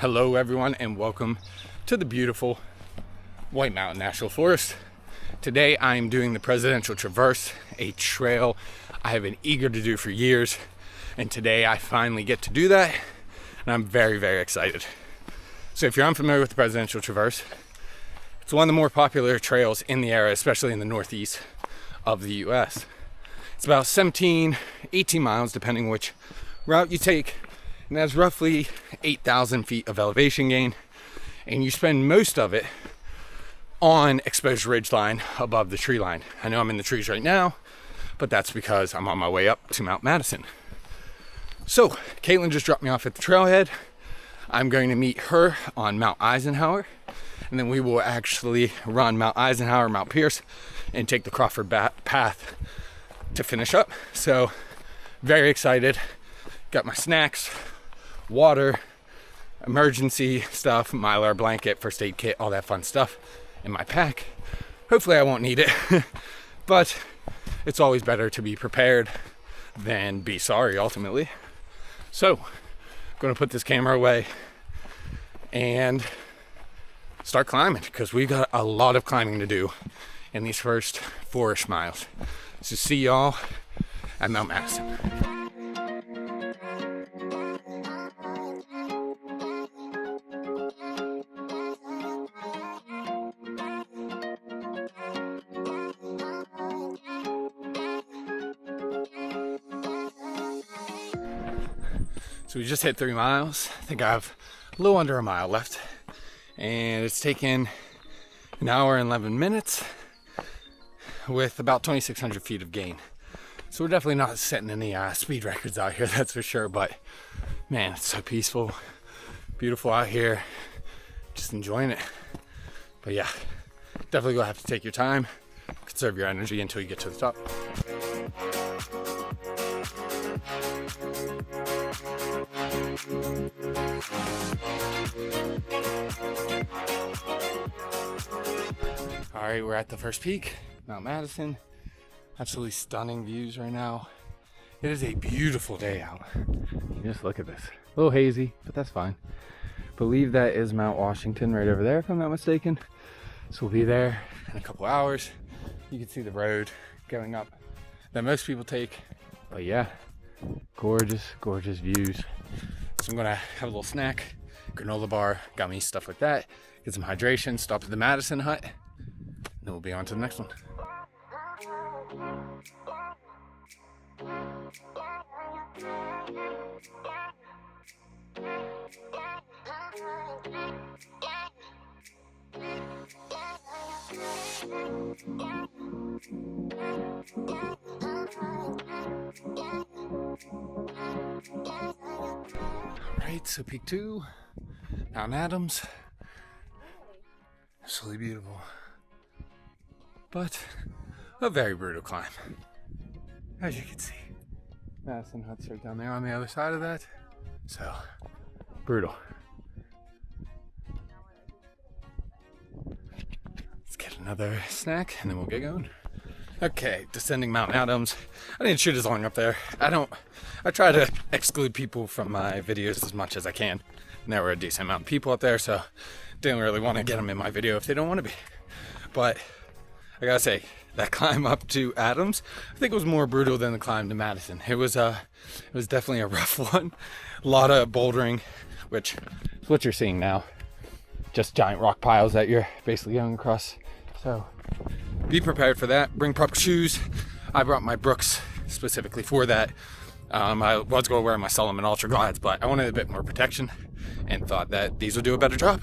Hello everyone and welcome to the beautiful White Mountain National Forest. Today I am doing the Presidential Traverse, a trail I have been eager to do for years, and today I finally get to do that and I'm very excited. So if you're unfamiliar with the Presidential Traverse, it's one of the more popular trails in the area, especially in the northeast of the US. It's about 17, 18 miles depending which route you take, and that's roughly 8,000 feet of elevation gain, and you spend most of it on exposed ridgeline above the tree line. I know I'm in the trees right now, but that's because I'm on my way up to Mount Madison. So Caitlin just dropped me off at the trailhead. I'm going to meet her on Mount Eisenhower, and then we will actually run Mount Eisenhower, Mount Pierce, and take the Crawford path to finish up. So very excited. Got my snacks, water, emergency stuff, Mylar blanket, first aid kit, all that fun stuff in my pack. Hopefully I won't need it, but it's always better to be prepared than be sorry ultimately. So I'm going to put this camera away and start climbing because we got a lot of climbing to do in these first 4-ish miles. So see y'all at Mount Madison. So we just hit 3 miles. I think I have a little under a mile left, and it's taken an hour and 11 minutes with about 2,600 feet of gain. So we're definitely not setting any speed records out here, that's for sure, but man, it's so peaceful, beautiful out here, just enjoying it. But yeah, definitely gonna have to take your time, conserve your energy until you get to the top. All right, we're at the first peak, Mount Madison. Absolutely stunning views right now. It is a beautiful day out. Just look at this. A little hazy, but that's fine. Believe that is Mount Washington right over there, if I'm not mistaken. So we'll be there in a couple hours. You can see the road going up that most people take. But yeah, gorgeous views. So I'm gonna have a little snack, granola bar, gummies, stuff like that. Get some hydration, stop at the Madison hut, and then we'll be on to the next one. Alright, so peak 2, Mount Adams. Absolutely beautiful, but a very brutal climb, as you can see. Madison hut's right down there on the other side of that, so brutal. Let's get another snack and then we'll get going. Okay, descending Mount Adams. I didn't shoot as long up there. I try to exclude people from my videos as much as I can. And there were a decent amount of people up there, so didn't really want to get them in my video if they don't want to be. But I gotta say, that climb up to Adams, I think it was more brutal than the climb to Madison. It was definitely a rough one. A lot of bouldering, which is what you're seeing now. Just giant rock piles that you're basically going across. So be prepared for that. Bring proper shoes. I brought my Brooks specifically for that. I was going to wear my Solomon Ultra Glides, but I wanted a bit more protection and thought that these would do a better job.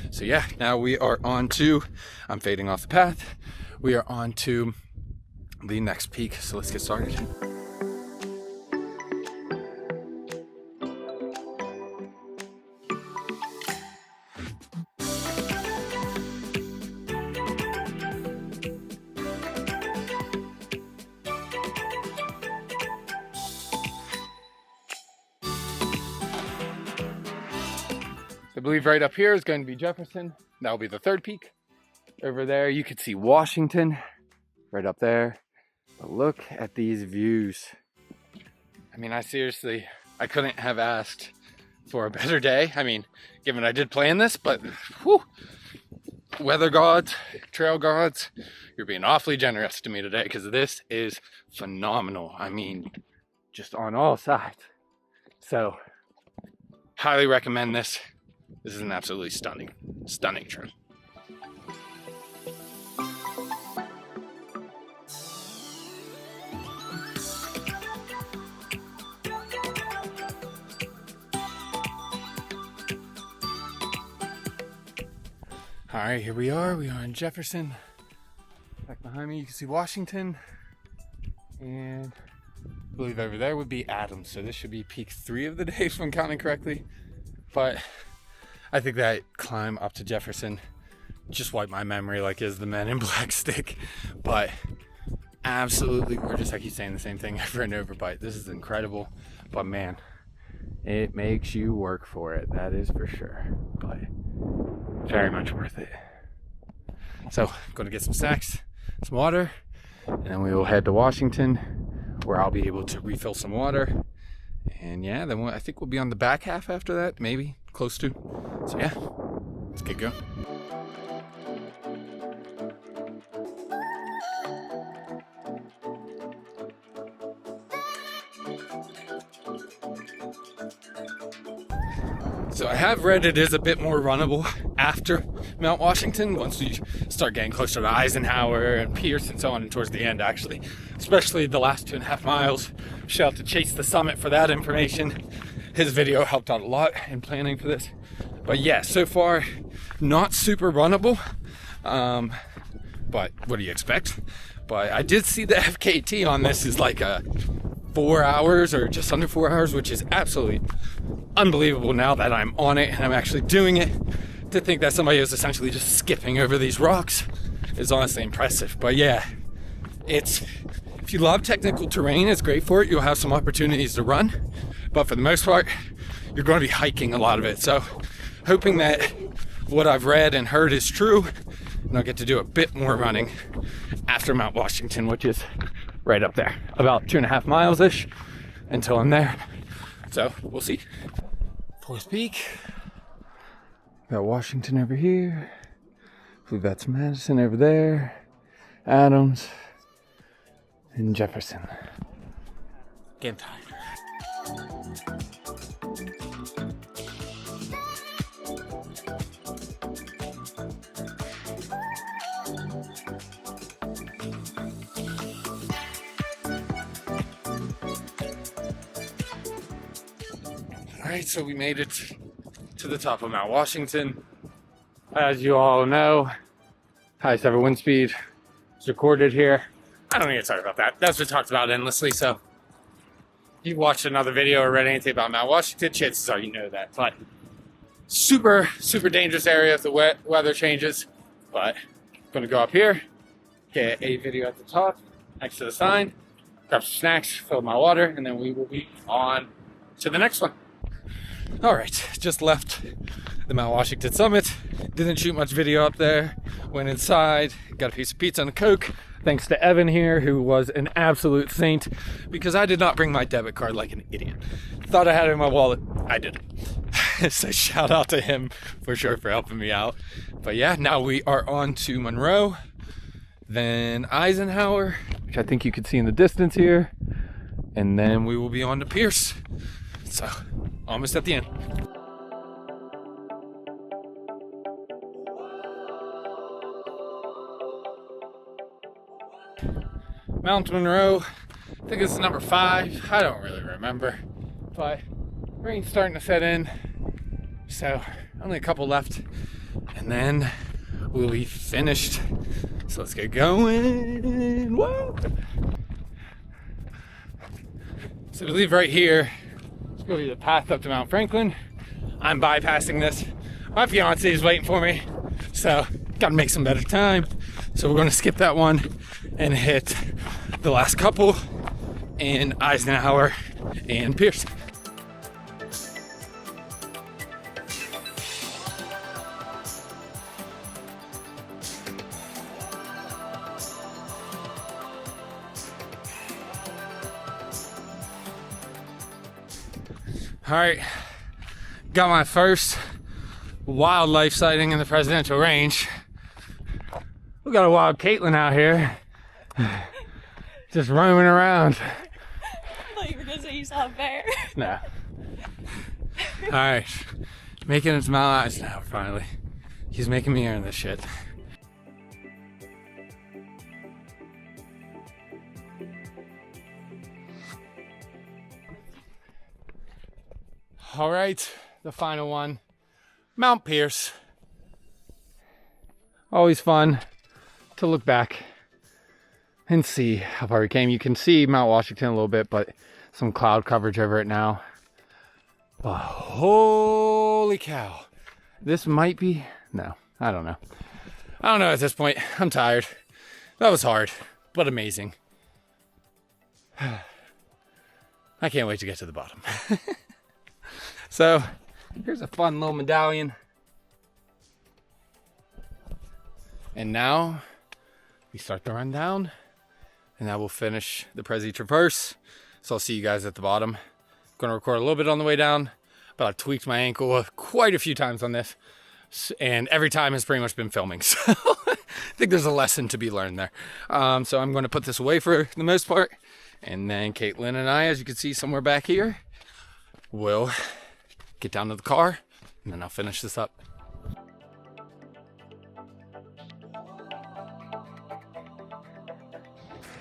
So yeah, now we are on to, I'm fading off the path. We are on to the next peak, so let's get started. I believe right up here is going to be Jefferson. That'll be the 3rd peak. Over there you can see Washington right up there. But look at these views. I mean, I couldn't have asked for a better day. I mean, given I did plan this, but whew, weather gods, trail gods, you're being awfully generous to me today, because this is phenomenal. I mean, just on all sides. So, highly recommend this. This is an absolutely stunning trail. All right, here we are. We are in Jefferson. Back behind me, you can see Washington. And I believe over there would be Adams. So this should be peak 3 of the day if I'm counting correctly. But I think that climb up to Jefferson just wiped my memory like is the Men in Black stick. But absolutely gorgeous. I keep saying the same thing over and over, but this is incredible. But man, it makes you work for it. That is for sure. But very much worth it. So, I'm going to get some snacks, some water, and then we will head to Washington, where I'll be able to refill some water. And yeah, then I think we'll be on the back half after that, maybe close to. So yeah, let's get going. So I have read it is a bit more runnable after Mount Washington, once you start getting closer to Eisenhower and Pierce and so on, and towards the end actually, especially the last 2.5 miles. Shout out to Chase the Summit for that information. His video helped out a lot in planning for this. But yeah, so far not super runnable, but what do you expect? But I did see the FKT on this is like a 4 hours or just under 4 hours, which is absolutely unbelievable now that I'm on it and I'm actually doing it. To think that somebody was essentially just skipping over these rocks is honestly impressive. But yeah, if you love technical terrain, it's great for it. You'll have some opportunities to run, but for the most part, you're going to be hiking a lot of it. So hoping that what I've read and heard is true, and I'll get to do a bit more running after Mount Washington, which is right up there, about 2.5 miles-ish until I'm there. So we'll see. Fourth Peak. Got Washington over here. I believe that's Madison over there. Adams. And Jefferson. Getting tired. Alright, so we made it to the top of Mount Washington. As you all know, highest ever wind speed is recorded here. I don't need to talk about that. That's been talked about endlessly, so if you've watched another video or read anything about Mount Washington, chances are you know that. But super dangerous area if the weather changes. But I'm gonna go up here, get a video at the top next to the sign, grab some snacks, fill my water, and then we will be on to the next one. All right, just left the Mount Washington summit. Didn't shoot much video up there. Went inside, got a piece of pizza and a Coke. Thanks to Evan here, who was an absolute saint, because I did not bring my debit card like an idiot. Thought I had it in my wallet. I didn't. So shout out to him for sure for helping me out. But yeah, now we are on to Monroe, then Eisenhower, which I think you can see in the distance here, and then we will be on to Pierce. So, almost at the end. Mount Monroe, I think it's number 5. I don't really remember, but rain's starting to set in, so only a couple left, and then we'll be finished. So let's get going. Whoa! So to leave right here, it's going to be the path up to Mount Franklin. I'm bypassing this. My fiance is waiting for me, so gotta make some better time. So we're going to skip that one and hit the last couple in Eisenhower and Pierce. All right, Got my first wildlife sighting in the presidential range. We got a wild Caitlin out here. Just roaming around. I thought you were gonna say you saw a bear. No. Alright. Making it to Mount Eisenhower finally. He's making me earn this shit. Alright, the final one. Mount Pierce. Always fun to look back and see how far we came. You can see Mount Washington a little bit, but some cloud coverage over it now. But holy cow. This might be, no, I don't know. I don't know at this point. I'm tired. That was hard, but amazing. I can't wait to get to the bottom. So, here's a fun little medallion. And now, we start the run down. And that will finish the Prezi Traverse. So I'll see you guys at the bottom. I'm gonna record a little bit on the way down, but I've tweaked my ankle quite a few times on this. And every time has pretty much been filming. So I think there's a lesson to be learned there. So I'm gonna put this away for the most part. And then Caitlin and I, as you can see somewhere back here, will get down to the car and then I'll finish this up.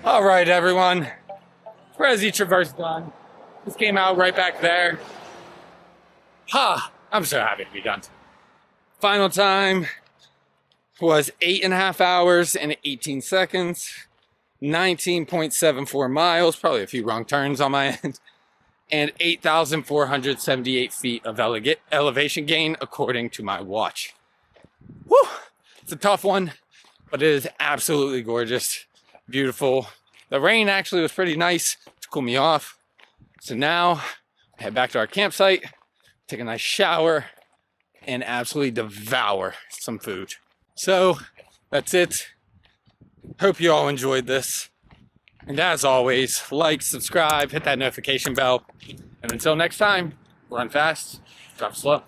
All right, everyone. Prezi Traverse done. This came out right back there. I'm so happy to be done. Final time was 8.5 hours and 18 seconds, 19.74 miles, probably a few wrong turns on my end, and 8,478 feet of elevation gain according to my watch. Woo! It's a tough one, but it is absolutely gorgeous, beautiful. The rain actually was pretty nice to cool me off. So now I head back to our campsite, take a nice shower, and absolutely devour some food. So that's it. Hope you all enjoyed this. And as always, like, subscribe, hit that notification bell. And until next time, run fast, drop slow.